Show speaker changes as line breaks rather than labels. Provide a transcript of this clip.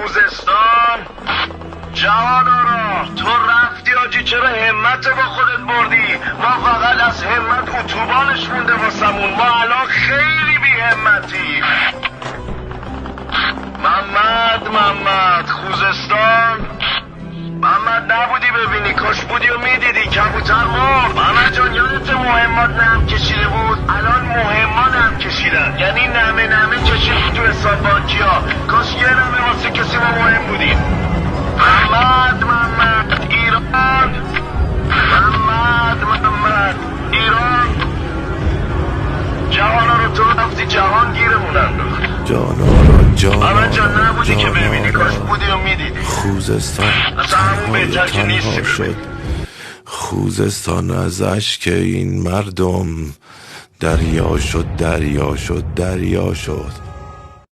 خوزستان. جهانارا تو رفتی آجی، چرا همت با خودت بردی؟ ما فقط از همت اتوبانش مونده واسمون، ما الان خیلی بی همتی. محمد خوزستان. محمد نبودی ببینی، کاش بودی و میدیدی. کبوتر مرد. محمد جان یادت مهمات نم کشیده بود؟ الان مهما نم کشیدن، یعنی نمه کشید تو حساب بانکی ها. کاش یه نمه واسه کسی ما مهم بودیم. محمد ایران. محمد ایران. جهانا رو تو رفتی، جهان گیرمون انداخت. محمد جان نبودی که ببینی، کاش بودی و میدیدی.
خوزستان تنها شد، خوزستان از اشک این مردم دریا شد.